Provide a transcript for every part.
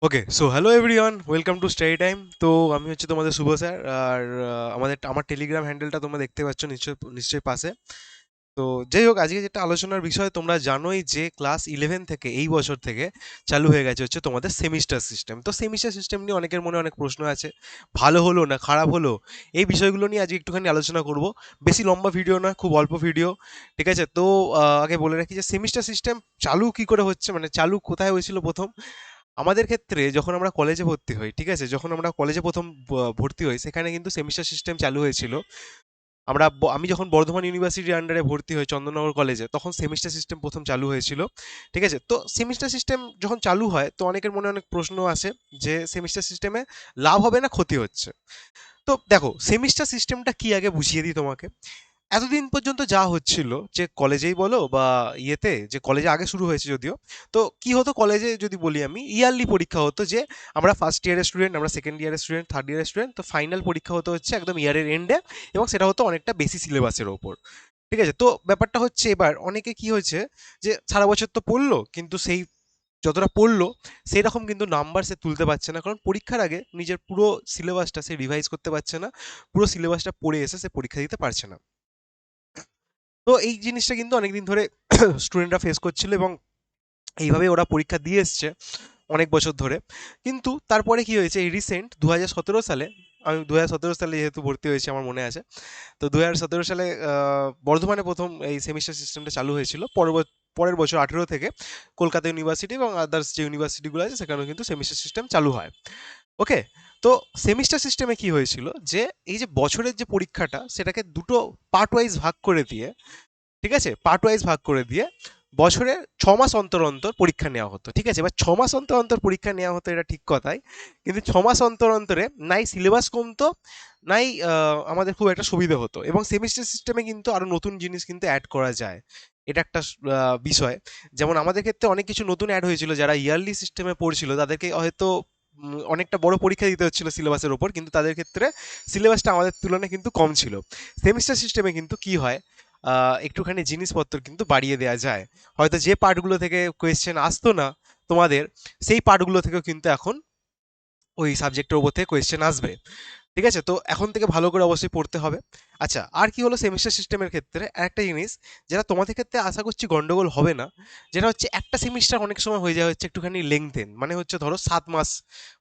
Okay, so hello everyone, welcome to study time. তো আমি হচ্ছে তোমাদের শুভ স্যার। আর আমার টেলিগ্রাম হ্যান্ডেলটা তোমরা দেখতে পাচ্ছ নিশ্চয়ই পাশে। তো যাই হোক, আজকে যেটা আলোচনার বিষয়, তোমরা জানোই যে ক্লাস 11 থেকে এই বছর থেকে চালু হয়ে গেছে হচ্ছে তোমাদের সেমিস্টার সিস্টেম। তো সেমিস্টার সিস্টেম নিয়ে অনেকের মনে অনেক প্রশ্ন আছে, ভালো হলো না খারাপ হলো, এই বিষয়গুলো নিয়ে আজকে একটুখানি আলোচনা করব। বেশি লম্বা ভিডিও না, খুব অল্প ভিডিও, ঠিক আছে? তো আগে বলে রাখি যে সেমিস্টার সিস্টেম চালু কি করে হচ্ছে, মানে চালু কোথায় হয়েছিল প্রথম। আমাদের ক্ষেত্রে যখন আমরা কলেজে ভর্তি হই, ঠিক আছে, যখন আমরা কলেজে প্রথম ভর্তি হই, সেখানে কিন্তু সেমিস্টার সিস্টেম চালু হয়েছিল। আমি যখন বর্ধমান ইউনিভার্সিটির আন্ডারে ভর্তি হই চন্দননগর কলেজে, তখন সেমিস্টার সিস্টেম প্রথম চালু হয়েছিল। ঠিক আছে, তো সেমিস্টার সিস্টেম যখন চালু হয় তো অনেকের মনে অনেক প্রশ্ন আসে যে সেমিস্টার সিস্টেমে লাভ হবে না ক্ষতি হচ্ছে। তো দেখো, সেমিস্টার সিস্টেমটা কি আগে বুঝিয়ে দিই তোমাকে। এতদিন পর্যন্ত যা হচ্ছিল, যে কলেজেই বলো বা ইয়েতে, যে কলেজে আগে শুরু হয়েছে যদিও, তো কি হতো কলেজে যদি বলি আমি, ইয়ারলি পরীক্ষা হতো। যে আমরা ফার্স্ট ইয়ারের স্টুডেন্ট, আমরা সেকেন্ড ইয়ারের স্টুডেন্ট, থার্ড ইয়ারের স্টুডেন্ট, তো ফাইনাল পরীক্ষা হতো হচ্ছে একদম ইয়ারের এন্ডে, এবং সেটা হতো অনেকটা বেশি সিলেবাসের ওপর। ঠিক আছে, তো ব্যাপারটা হচ্ছে এবার অনেকে কি হয়েছে, যে সারা বছর তো পড়লো কিন্তু সেই যতটা পড়লো সেই রকম কিন্তু নাম্বার সে তুলতে পারছে না, কারণ পরীক্ষার আগে নিজের পুরো সিলেবাসটা সে রিভাইজ করতে পারছে না, পুরো সিলেবাসটা পড়ে এসে সে পরীক্ষা দিতে পারছে না। তো এই জিনিসটা কিন্তু অনেকদিন ধরে স্টুডেন্টরা ফেস করছিল, এবং এইভাবে ওরা পরীক্ষা দিয়ে এসছে অনেক বছর ধরে। কিন্তু তারপরে কি হয়েছে, এই রিসেন্ট 2017 সালে, আমি 2017 সালে যেহেতু ভর্তি হয়েছি আমার মনে আছে, তো 2017 সালে বর্ধমানে প্রথম এই সেমিস্টার সিস্টেমটা চালু হয়েছিল। পরের বছর 18 থেকে কলকাতা ইউনিভার্সিটি এবং আদার্স যে ইউনিভার্সিটিগুলো আছে সেখানেও কিন্তু সেমিস্টার সিস্টেম চালু হয়। ওকে, তো সেমিস্টার সিস্টেমে কি হয়েছিল, যে এই যে বছরের যে পরীক্ষাটা সেটাকে দুটো পার্ট ওয়াইজ ভাগ করে দিয়ে, ঠিক আছে, পার্ট ওয়াইজ ভাগ করে দিয়ে বছরে 6 মাস অন্তর অন্তর পরীক্ষা নেওয়া হতো। ঠিক আছে, এবার 6 মাস অন্তর অন্তর পরীক্ষা নেওয়া হতো, এটা ঠিক কথাই, কিন্তু 6 মাস অন্তর অন্তরে নাই সিলেবাস কমতো, নাই আমাদের খুব একটা সুবিধা হতো, এবং সেমিস্টার সিস্টেমে কিন্তু আরো নতুন জিনিস কিন্তু অ্যাড করা যায়। এটা একটা বিষয়। যেমন আমাদের ক্ষেত্রে অনেক কিছু নতুন অ্যাড হয়েছিল, যারা ইয়ারলি সিস্টেমে পড়ছিল তাদেরকে হয়তো অনেকটা বড় পরীক্ষা দিতে হচ্ছিল সিলেবাসের ওপর, কিন্তু তাদের ক্ষেত্রে সিলেবাসটা আমাদের তুলনায় কিন্তু কম ছিল। সেমিস্টার সিস্টেমে কিন্তু কি হয়, একটুখানি জিনিসপত্র কিন্তু বাড়িয়ে দেওয়া যায়। হয়তো যে পার্টগুলো থেকে কোয়েশ্চেন আসতো না তোমাদের, সেই পার্টগুলো থেকেও কিন্তু এখন ওই সাবজেক্টের ওপর থেকে কোয়েশ্চেন আসবে। ঠিক আছে, তো এখন থেকে ভালো করে অবশ্যই পড়তে হবে। আচ্ছা, আর কি হলো সেমিস্টার সিস্টেমের ক্ষেত্রে একটা জিনিস, যেটা তোমাদের ক্ষেত্রে আশা করছি গন্ডগোল হবে না, যেটা হচ্ছে একটা সেমিস্টার অনেক সময় হয়ে যায় হচ্ছে একটুখানি লেংথেন, মানে হচ্ছে ধরো 7 মাস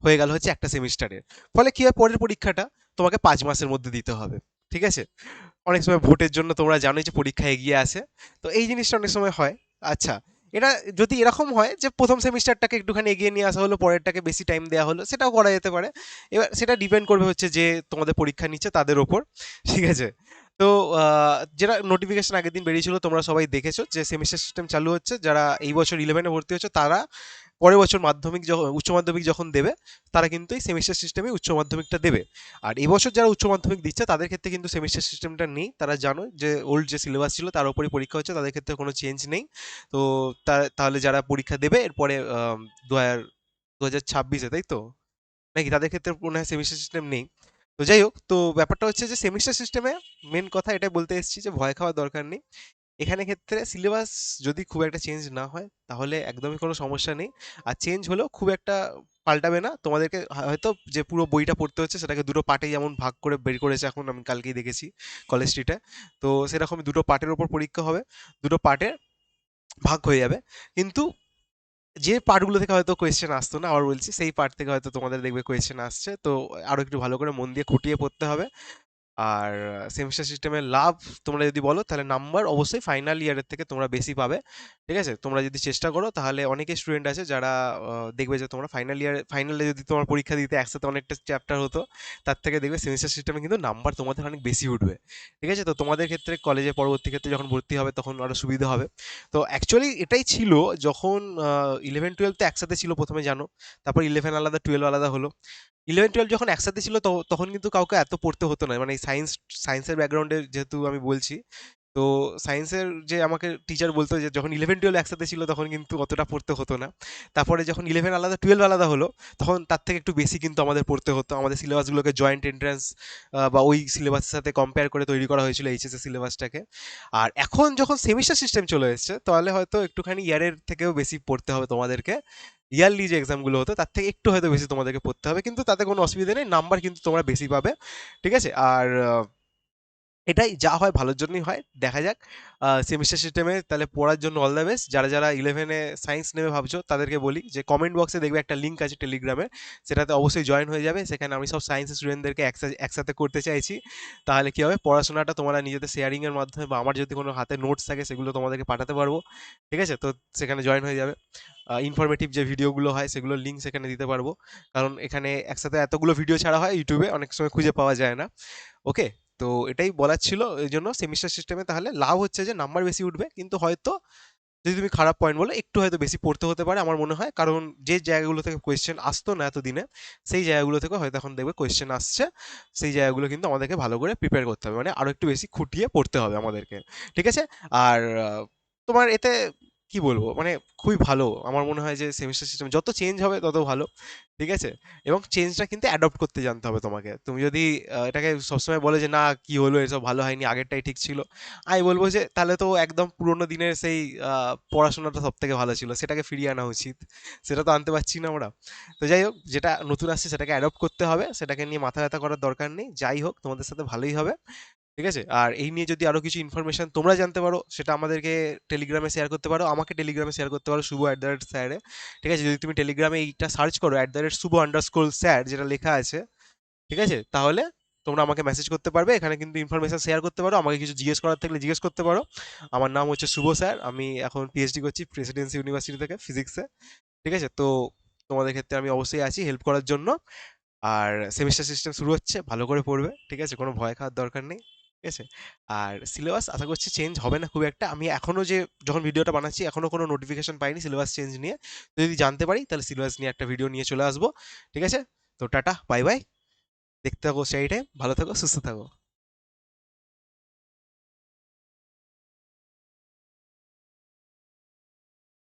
হয়ে গেল হচ্ছে একটা সেমিস্টারের। ফলে কি হয়, পরের পরীক্ষাটা তোমাকে 5 মাসের মধ্যে দিতে হবে। ঠিক আছে, অনেক সময় ভোটের জন্য তোমরা জানোই যে পরীক্ষা এগিয়ে আসে, তো এই জিনিসটা অনেক সময় হয়। আচ্ছা, এটা যদি এরকম হয় যে প্রথম সেমিস্টারটাকে একটুখানি এগিয়ে নিয়ে আসা হলো, পরেরটাকে বেশি টাইম দেওয়া হলো, সেটাও করা যেতে পারে। এবার সেটা ডিপেন্ড করবে হচ্ছে যে তোমাদের পরীক্ষা নিচ্ছে তাদের ওপর। ঠিক আছে, তো যেটা নোটিফিকেশন আগের দিন বেরিয়েছিল তোমরা সবাই দেখেছো, যে সেমিস্টার সিস্টেম চালু হচ্ছে, যারা এই বছর 11-এ ভর্তি হচ্ছে তারা পরের বছর মাধ্যমিক যখন উচ্চ মাধ্যমিক যখন দেবে, তারা কিন্তু এই সেমিস্টার সিস্টেমে উচ্চ মাধ্যমিকটা দেবে। আর এবছর যারা উচ্চ মাধ্যমিক দিচ্ছে তাদের ক্ষেত্রে কিন্তু সেমিস্টার সিস্টেমটা নেই, তারা জানো যে ওল্ড যে সিলেবাস ছিল তার উপরই পরীক্ষা হচ্ছে, তাদের ক্ষেত্রে কোনো চেঞ্জ নেই। তো তাহলে যারা পরীক্ষা দেবে এরপরে 2026-এ, তাই তো, নাকি তাদের ক্ষেত্রে মনে হয় সেমিস্টার সিস্টেম নেই। তো যাই হোক, তো ব্যাপারটা হচ্ছে যে সেমিস্টার সিস্টেমে মেন কথা এটাই বলতে এসেছি যে ভয় খাওয়ার দরকার নেই। এখানে ক্ষেত্রে সিলেবাস যদি খুব একটা চেঞ্জ না হয় তাহলে একদমই কোনো সমস্যা নেই। আর চেঞ্জ হলেও খুব একটা পাল্টাবে না তোমাদেরকে, হয়তো যে পুরো বইটা পড়তে হচ্ছে সেটাকে দুটো পার্টে যেমন ভাগ করে বের করেছে, এখন আমি কালকেই দেখেছি কলেজ স্ট্রিটে, তো সেরকমই দুটো পার্টের ওপর পরীক্ষা হবে, দুটো পার্টে ভাগ হয়ে যাবে। কিন্তু যে পার্টগুলো থেকে হয়তো কোয়েশ্চেন আসতো না, আবার বলছি সেই পার্ট থেকে হয়তো তোমাদের দেখবে কোয়েশ্চেন আসছে, তো আরো একটু ভালো করে মন দিয়ে খুঁটিয়ে পড়তে হবে। আর সেমিস্টার সিস্টেমের লাভ তোমরা যদি বলো, তাহলে নাম্বার অবশ্যই ফাইনাল ইয়ারের থেকে তোমরা বেশি পাবে। ঠিক আছে, তোমরা যদি চেষ্টা করো তাহলে অনেকে স্টুডেন্ট আছে যারা দেখবে যে তোমরা ফাইনালে যদি তোমার পরীক্ষা দিতে একসাথে অনেকটা চ্যাপ্টার হতো, তার থেকে দেখবে সেমিস্টার সিস্টেমে কিন্তু নাম্বার তোমাদের অনেক বেশি উঠবে। ঠিক আছে, তো তোমাদের ক্ষেত্রে কলেজে পরবর্তী ক্ষেত্রে যখন ভর্তি হবে তখন আরো সুবিধা হবে। তো অ্যাকচুয়ালি এটাই ছিল, যখন 11-12 তো একসাথে ছিল প্রথমে জানো, তারপর 11 আলাদা 12 আলাদা হলো। 11-12 যখন একসাথে ছিল তখন কিন্তু কাউকে এত পড়তে হতো না, মানে সায়েন্সের ব্যাকগ্রাউন্ডে যেহেতু আমি বলছি, তো সায়েন্সের যে আমাকে টিচার বলতো যে যখন 11-12 একসাথে ছিল তখন কিন্তু অতটা পড়তে হতো না। তারপরে যখন 11 আলাদা 12 আলাদা হলো, তখন তার থেকে একটু বেশি কিন্তু আমাদের পড়তে হতো, আমাদের সিলেবাসগুলোকে জয়েন্ট এন্ট্রান্স বা ওই সিলেবাসের সাথে কম্পেয়ার করে তৈরি করা হয়েছিল এইচএসএ সিলেবাসটাকে। আর এখন যখন সেমিস্টার সিস্টেম চলে এসেছে তাহলে হয়তো একটুখানি ইয়ারের থেকেও বেশি পড়তে হবে তোমাদেরকে, ইয়ারলি যে এক্সামগুলো হতো তার থেকে একটু হয়তো বেশি তোমাদেরকে পড়তে হবে, কিন্তু তাতে কোনো অসুবিধা নেই, নাম্বার কিন্তু তোমরা বেশি পাবে। ঠিক আছে? আর এটাই যা হয় ভালোর জন্যই হয়, দেখা যাক। সেমিস্টার সিস্টেমে তাহলে পড়ার জন্য অল দ্য বেস্ট। যারা যারা ইলেভেনে সায়েন্স নেবে ভাবছো তাদেরকে বলি যে কমেন্ট বক্সে দেখবে একটা লিঙ্ক আছে টেলিগ্রামের, সেটাতে অবশ্যই জয়েন হয়ে যাবে। সেখানে আমি সব সায়েন্সের স্টুডেন্টদেরকে একসাথে করতে চাইছি। তাহলে কী হবে, পড়াশোনাটা তোমরা নিজেদের শেয়ারিংয়ের মাধ্যমে বা আমার যদি কোনো হাতে নোটস থাকে সেগুলো তোমাদেরকে পাঠাতে পারবো। ঠিক আছে? তো সেখানে জয়েন হয়ে যাবে। ইনফরমেটিভ যে ভিডিওগুলো হয় সেগুলোর লিঙ্ক সেখানে দিতে পারবো, কারণ এখানে একসাথে এতগুলো ভিডিও ছাড়া হয় ইউটিউবে, অনেক সময় খুঁজে পাওয়া যায় না। ওকে? তো এটাই বলার ছিল। এই জন্য সেমিস্টার সিস্টেমে তাহলে লাভ হচ্ছে যে নাম্বার বেশি উঠবে, কিন্তু হয়তো যদি তুমি খারাপ পয়েন্ট বলো একটু হয়তো বেশি পড়তে হতে পারে আমার মনে হয়, কারণ যে জায়গাগুলো থেকে কোয়েশ্চেন আসতো না এতদিনে সেই জায়গাগুলো থেকে হয়তো এখন দেখবে কোয়েশ্চেন আসছে। সেই জায়গাগুলো কিন্তু আমাদেরকে ভালো করে প্রিপেয়ার করতে হবে, মানে আরো একটু বেশি খুঁটিয়ে পড়তে হবে আমাদেরকে। ঠিক আছে? আর তোমার এতে কি বলবো, মানে খুবই ভালো আমার মনে হয় যে সেমিস্টার সিস্টেম যত চেঞ্জ হবে তত ভালো। ঠিক আছে? এবং চেঞ্জটা কিন্তু অ্যাডপ্ট করতে জানতে হবে তোমাকে। তুমি যদি এটাকে সবসময় বলে যে না কি হলো এসব ভালো হয়নি আগেরটাই ঠিক ছিল, আমি বলবো যে তাহলে তো একদম পুরোনো দিনের সেই পড়াশোনাটা সব থেকে ভালো ছিল, সেটাকে ফিরিয়ে আনা উচিত। সেটা তো আনতে পারছি না আমরা। তো যাই হোক, যেটা নতুন আসছে সেটাকে অ্যাডপ্ট করতে হবে, সেটাকে নিয়ে মাথা ব্যথা করার দরকার নেই। যাই হোক, তোমাদের সাথে ভালোই হবে। ঠিক আছে? আর এই নিয়ে যদি আরো কিছু ইনফরমেশন তোমরা জানতে পারো সেটা আমাদেরকে টেলিগ্রামে শেয়ার করতে পারো, আমাকে টেলিগ্রামে শেয়ার করতে পারো শুভ@স্যারে। ঠিক আছে? যদি তুমি টেলিগ্রামে এইটা সার্চ করো @শুভ_স্যার যেটা লেখা আছে, ঠিক আছে, তাহলে তোমরা আমাকে মেসেজ করতে পারবে, এখানে কিন্তু ইনফরমেশন শেয়ার করতে পারো, আমাকে কিছু জিজ্ঞেস করার থাকলে জিজ্ঞেস করতে পারো। আমার নাম হচ্ছে শুভ স্যার, আমি এখন পিএইচডি করছি প্রেসিডেন্সি ইউনিভার্সিটি থেকে ফিজিক্সে। ঠিক আছে? তো তোমাদের ক্ষেত্রে আমি অবশ্যই আছি হেল্প করার জন্য। আর সেমিস্টার সিস্টেম শুরু হচ্ছে, ভালো করে পড়বে। ঠিক আছে? কোনো ভয় খাওয়ার দরকার নেই। ঠিক আছে? আর সিলেবাস আশা করছি চেঞ্জ হবে না খুব একটা। আমি এখনো যে যখন ভিডিওটা বানাচ্ছি এখনো কোনো নোটিফিকেশন পাইনি সিলেবাস চেঞ্জ নিয়ে। তো যদি জানতে পারি তাহলে সিলেবাস নিয়ে একটা ভিডিও নিয়ে চলে আসবো। ঠিক আছে? তো টাটা, বাই বাই। দেখতে থাকো সেই টাইম, ভালো থাকো, সুস্থ থাকো।